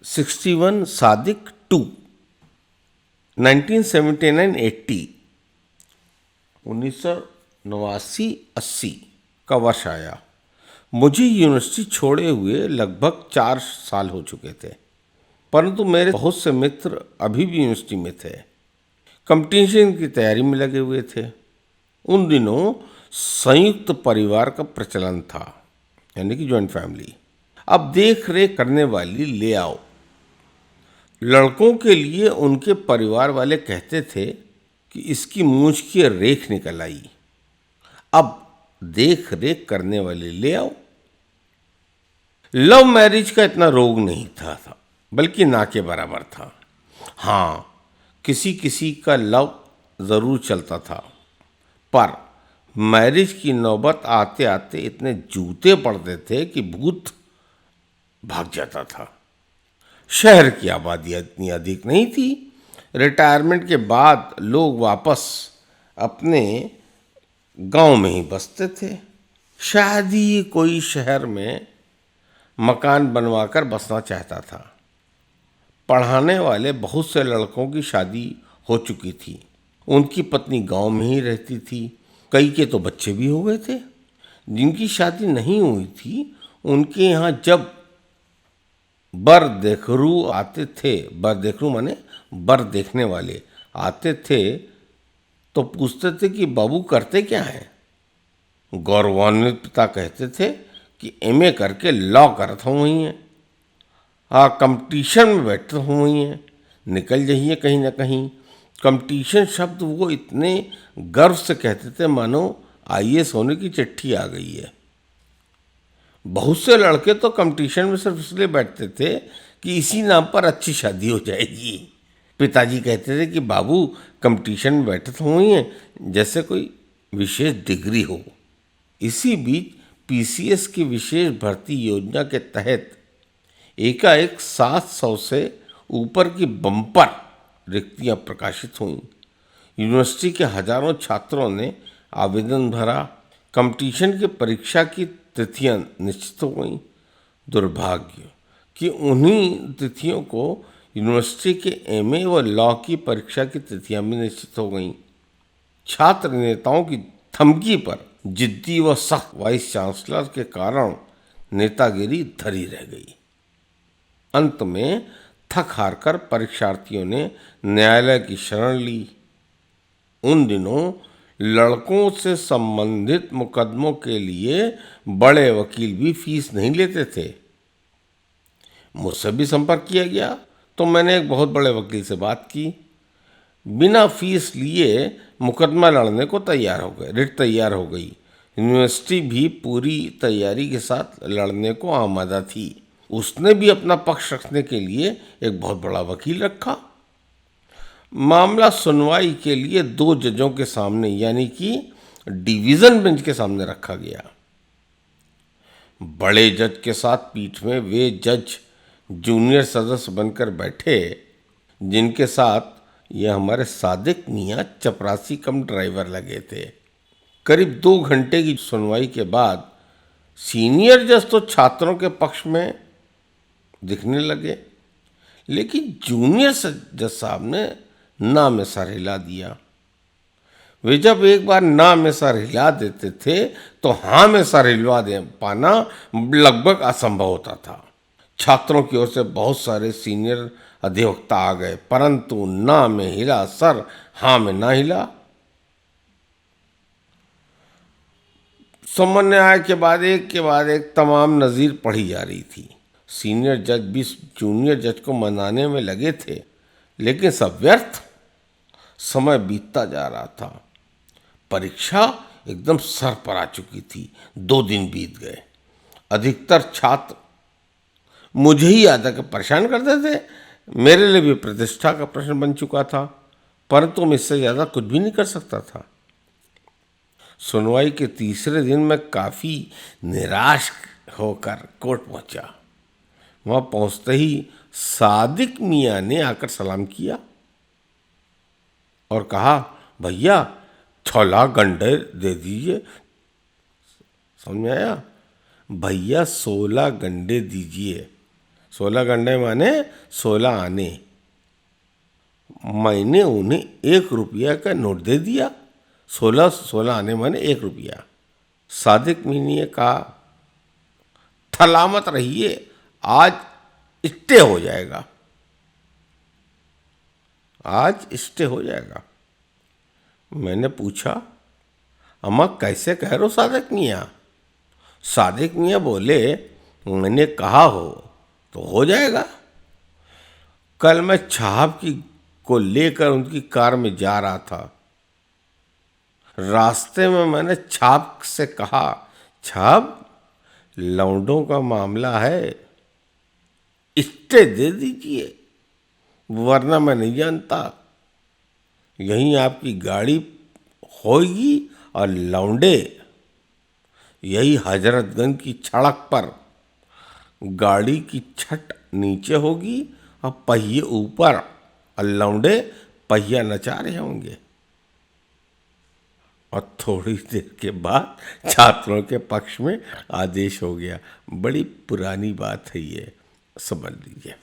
61 सादिक 2 1979-80 1989-80 का वर्ष आया। मुझे यूनिवर्सिटी छोड़े हुए लगभग 4 साल हो चुके थे, परंतु मेरे बहुत से मित्र अभी भी यूनिवर्सिटी में थे, कंपटीशन की तैयारी में लगे हुए थे। उन दिनों संयुक्त परिवार का प्रचलन था, यानी कि जॉइंट फैमिली। अब देख रेख करने वाली ले आओ। लड़कों के लिए उनके परिवार वाले कहते थे कि इसकी मूंछ की रेख निकल आई। अब देख रेख करने वाले ले आओ। लव मैरिज का इतना रोग नहीं था, बल्कि ना के बराबर था। हाँ, किसी किसी का लव जरूर चलता था, पर मैरिज की नौबत आते आते इतने जूते पड़ते थे कि भूत भाग जाता था। शहर की आबादी इतनी अधिक नहीं थी। रिटायरमेंट के बाद लोग वापस अपने गांव में ही बसते थे। शायद ही कोई शहर में मकान बनवाकर बसना चाहता था। पढ़ाने वाले बहुत से लड़कों की शादी हो चुकी थी। उनकी पत्नी गांव में ही रहती थी। कई के तो बच्चे भी हो गए थे। जिनकी शादी नहीं हुई थी, उनके यहाँ जब बर देखरू आते थे, बर देखरू माने बर देखने वाले आते थे, तो पूछते थे कि बाबू करते क्या हैं। गौरवान्वित पिता कहते थे कि एमए करके लॉ करत हूँ वही है। हाँ, कंपटीशन में बैठते हूँ वही है, निकल जाइए कहीं ना कहीं। कंपटीशन शब्द वो इतने गर्व से कहते थे मानो आईएएस होने की चिट्ठी आ गई है। बहुत से लड़के तो कंपटीशन में सिर्फ इसलिए बैठते थे कि इसी नाम पर अच्छी शादी हो जाएगी। पिताजी कहते थे कि बाबू कंपटीशन में बैठे तो हुई हैं, जैसे कोई विशेष डिग्री हो। इसी बीच पीसीएस की विशेष भर्ती योजना के तहत एकाएक 700 से ऊपर की बम्पर रिक्तियां प्रकाशित हुईं। यूनिवर्सिटी के हजारों छात्रों ने आवेदन भरा। कंपटीशन की परीक्षा की तिथियां निश्चित हो गईं। दुर्भाग्य कि उन्हीं तिथियों को यूनिवर्सिटी के एमए व लॉ की परीक्षा की तिथियां भी निश्चित हो गईं। छात्र नेताओं की धमकी पर जिद्दी व सख्त वाइस चांसलर के कारण नेतागिरी धरी रह गई। अंत में थक हार कर परीक्षार्थियों ने न्यायालय की शरण ली। उन दिनों लड़कों से संबंधित मुकदमों के लिए बड़े वकील भी फीस नहीं लेते थे। मुझसे भी संपर्क किया गया तो मैंने एक बहुत बड़े वकील से बात की। बिना फीस लिए मुकदमा लड़ने को तैयार हो गए, रिट तैयार हो गई। यूनिवर्सिटी भी पूरी तैयारी के साथ लड़ने को आमादा थी। उसने भी अपना पक्ष रखने के लिए एक बहुत बड़ा वकील रखा। मामला सुनवाई के लिए 2 जजों के सामने, यानी कि डिवीजन बेंच के सामने रखा गया। बड़े जज के साथ पीठ में वे जज जूनियर सदस्य बनकर बैठे जिनके साथ यह हमारे सादिक मियाँ चपरासी कम ड्राइवर लगे थे। करीब 2 घंटे की सुनवाई के बाद सीनियर जज तो छात्रों के पक्ष में दिखने लगे, लेकिन जूनियर जज साहब ने ना में सर हिला दिया। वे जब एक बार ना में सर हिला देते थे तो हाँ में सर हिलवा दे पाना लगभग असंभव होता था। छात्रों की ओर से बहुत सारे सीनियर अधिवक्ता आ गए, परंतु ना में हिला सर, हाँ में ना हिला। समझ न्याय के बाद एक तमाम नज़ीर पढ़ी जा रही थी। सीनियर जज भी जूनियर जज को मनाने में लगे थे, लेकिन सब व्यर्थ। समय बीतता जा रहा था। परीक्षा एकदम सर पर आ चुकी थी। 2 दिन बीत गए। अधिकतर छात्र मुझे ही आकर के परेशान करते थे। मेरे लिए भी प्रतिष्ठा का प्रश्न बन चुका था, परंतु मैं इससे ज़्यादा कुछ भी नहीं कर सकता था। सुनवाई के तीसरे दिन मैं काफ़ी निराश होकर कोर्ट पहुंचा। वहाँ पहुंचते ही सादिक मियाँ ने आकर सलाम किया और कहा, भैया 6 लाख गंडे दे दीजिए। समझ में आया? भैया 16 गंडे दीजिए। 16 गंडे माने 16 आने। मैंने उन्हें 1 रुपया का नोट दे दिया। 16 आने माने 1 रुपया। सादिक मियाँ ने कहा, सलामत रहिए, आज स्टे हो जाएगा, आज स्टे हो जाएगा। मैंने पूछा, अम्मा कैसे कह रहे हो सादिक मियाँ? सादिक मियाँ बोले, मैंने कहा तो हो जाएगा। कल मैं छाप को लेकर उनकी कार में जा रहा था। रास्ते में मैंने छाप से कहा, छाप, लौंडों का मामला है, स्टे दे दीजिए, वरना मैं नहीं जानता यहीं आपकी गाड़ी होगी और लौंडे यही हजरतगंज की सड़क पर गाड़ी की छत नीचे होगी और पहिए ऊपर, और लौंडे पहिया नचा रहे होंगे। और थोड़ी देर के बाद छात्रों के पक्ष में आदेश हो गया। बड़ी पुरानी बात है ये, समझ लीजिए।